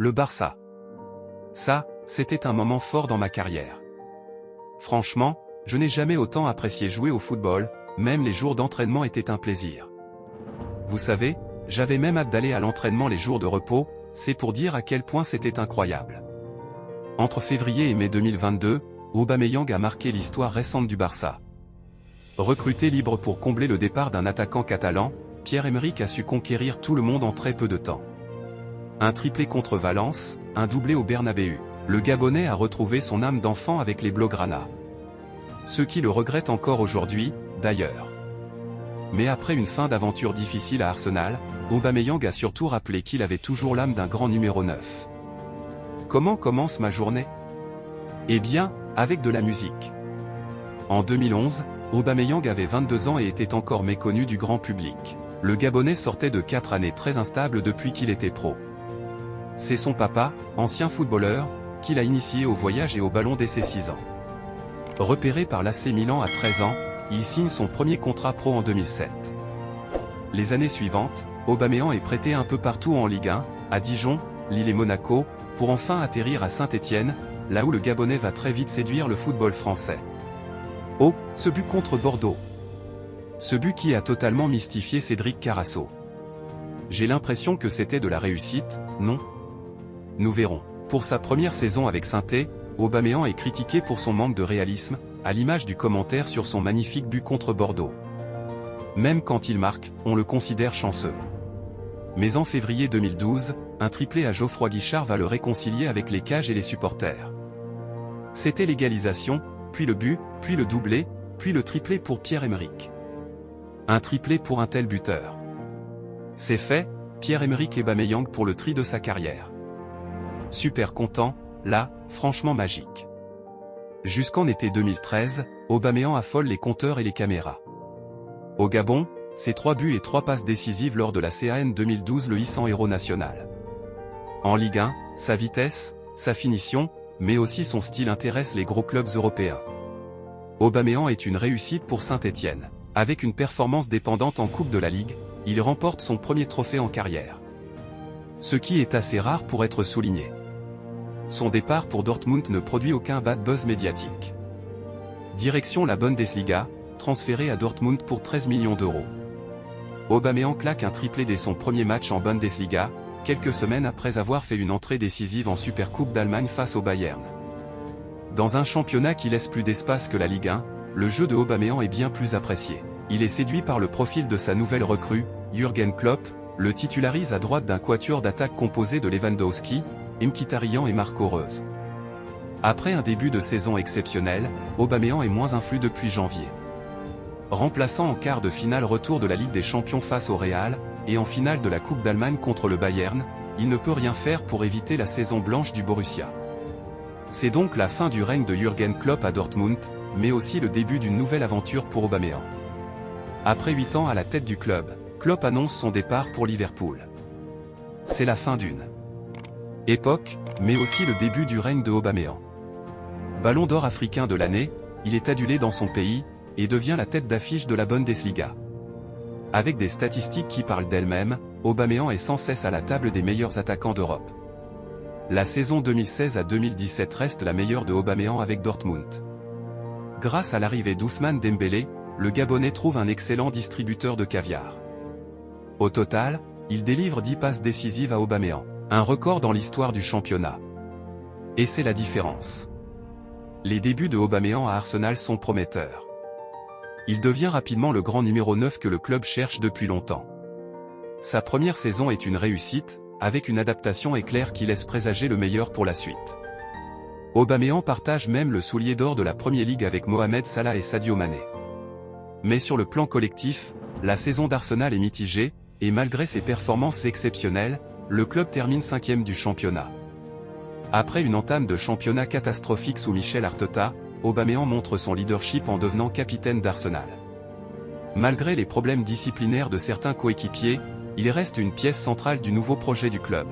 Le Barça. Ça, c'était un moment fort dans ma carrière. Franchement, je n'ai jamais autant apprécié jouer au football, même les jours d'entraînement étaient un plaisir. Vous savez, j'avais même hâte d'aller à l'entraînement les jours de repos, c'est pour dire à quel point c'était incroyable. Entre février et mai 2022, Aubameyang a marqué l'histoire récente du Barça. Recruté libre pour combler le départ d'un attaquant catalan, Pierre-Emerick a su conquérir tout le monde en très peu de temps. Un triplé contre Valence, un doublé au Bernabéu. Le Gabonais a retrouvé son âme d'enfant avec les Blaugrana. Ceux qui le regrettent encore aujourd'hui, d'ailleurs. Mais après une fin d'aventure difficile à Arsenal, Aubameyang a surtout rappelé qu'il avait toujours l'âme d'un grand numéro 9. Comment commence ma journée? Eh bien, avec de la musique. En 2011, Aubameyang avait 22 ans et était encore méconnu du grand public. Le Gabonais sortait de 4 années très instables depuis qu'il était pro. C'est son papa, ancien footballeur, qui l'a initié au voyage et au ballon dès ses 6 ans. Repéré par l'AC Milan à 13 ans, il signe son premier contrat pro en 2007. Les années suivantes, Aubameyang est prêté un peu partout en Ligue 1, à Dijon, Lille et Monaco, pour enfin atterrir à Saint-Étienne, là où le Gabonais va très vite séduire le football français. Oh, ce but contre Bordeaux! Ce but qui a totalement mystifié Cédric Carasso. J'ai l'impression que c'était de la réussite, non? Nous verrons. Pour sa première saison avec Saint-Étienne, Aubameyang est critiqué pour son manque de réalisme, à l'image du commentaire sur son magnifique but contre Bordeaux. Même quand il marque, on le considère chanceux. Mais en février 2012, un triplé à Geoffroy Guichard va le réconcilier avec les cages et les supporters. C'était l'égalisation, puis le but, puis le doublé, puis le triplé pour Pierre-Emerick. Un triplé pour un tel buteur. C'est fait, Pierre-Emerick Aubameyang pour le tri de sa carrière. Super content, là, franchement magique. Jusqu'en été 2013, Aubameyang affole les compteurs et les caméras. Au Gabon, ses 3 buts et 3 passes décisives lors de la CAN 2012 le hissent en héros national. En Ligue 1, sa vitesse, sa finition, mais aussi son style intéresse les gros clubs européens. Aubameyang est une réussite pour Saint-Étienne. Avec une performance dépendante en Coupe de la Ligue, il remporte son premier trophée en carrière. Ce qui est assez rare pour être souligné. Son départ pour Dortmund ne produit aucun bad buzz médiatique. Direction la Bundesliga, transféré à Dortmund pour 13 millions d'euros. Aubameyang claque un triplé dès son premier match en Bundesliga, quelques semaines après avoir fait une entrée décisive en Supercoupe d'Allemagne face au Bayern. Dans un championnat qui laisse plus d'espace que la Ligue 1, le jeu de Aubameyang est bien plus apprécié. Il est séduit par le profil de sa nouvelle recrue, Jürgen Klopp, le titularise à droite d'un quatuor d'attaque composé de Lewandowski, Mkhitaryan et Marco Reus. Après un début de saison exceptionnel, Aubameyang est moins influent depuis janvier. Remplaçant en quart de finale retour de la Ligue des Champions face au Real, et en finale de la Coupe d'Allemagne contre le Bayern, il ne peut rien faire pour éviter la saison blanche du Borussia. C'est donc la fin du règne de Jürgen Klopp à Dortmund, mais aussi le début d'une nouvelle aventure pour Aubameyang. Après 8 ans à la tête du club, Klopp annonce son départ pour Liverpool. C'est la fin d'une époque, mais aussi le début du règne de Aubameyang. Ballon d'or africain de l'année, il est adulé dans son pays, et devient la tête d'affiche de la Bundesliga. Avec des statistiques qui parlent d'elles-mêmes, Aubameyang est sans cesse à la table des meilleurs attaquants d'Europe. La saison 2016 à 2017 reste la meilleure de Aubameyang avec Dortmund. Grâce à l'arrivée d'Ousmane Dembélé, le Gabonais trouve un excellent distributeur de caviar. Au total, il délivre 10 passes décisives à Aubameyang, un record dans l'histoire du championnat. Et c'est la différence. Les débuts de Aubameyang à Arsenal sont prometteurs. Il devient rapidement le grand numéro 9 que le club cherche depuis longtemps. Sa première saison est une réussite, avec une adaptation éclair qui laisse présager le meilleur pour la suite. Aubameyang partage même le soulier d'or de la Premier League avec Mohamed Salah et Sadio Mané. Mais sur le plan collectif, la saison d'Arsenal est mitigée, et malgré ses performances exceptionnelles, le club termine 5e du championnat. Après une entame de championnat catastrophique sous Michel Arteta, Aubameyang montre son leadership en devenant capitaine d'Arsenal. Malgré les problèmes disciplinaires de certains coéquipiers, il reste une pièce centrale du nouveau projet du club.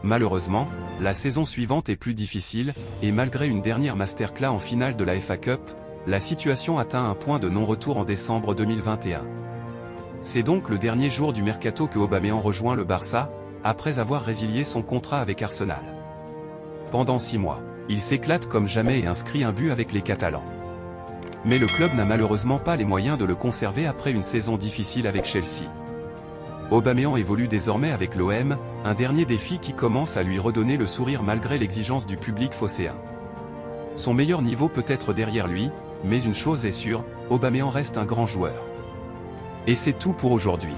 Malheureusement, la saison suivante est plus difficile, et malgré une dernière masterclass en finale de la FA Cup, la situation atteint un point de non-retour en décembre 2021. C'est donc le dernier jour du mercato que Aubameyang rejoint le Barça, après avoir résilié son contrat avec Arsenal. Pendant 6 mois, il s'éclate comme jamais et inscrit un but avec les Catalans. Mais le club n'a malheureusement pas les moyens de le conserver après une saison difficile avec Chelsea. Aubameyang évolue désormais avec l'OM, un dernier défi qui commence à lui redonner le sourire malgré l'exigence du public phocéen. Son meilleur niveau peut être derrière lui, mais une chose est sûre, Aubameyang reste un grand joueur. Et c'est tout pour aujourd'hui.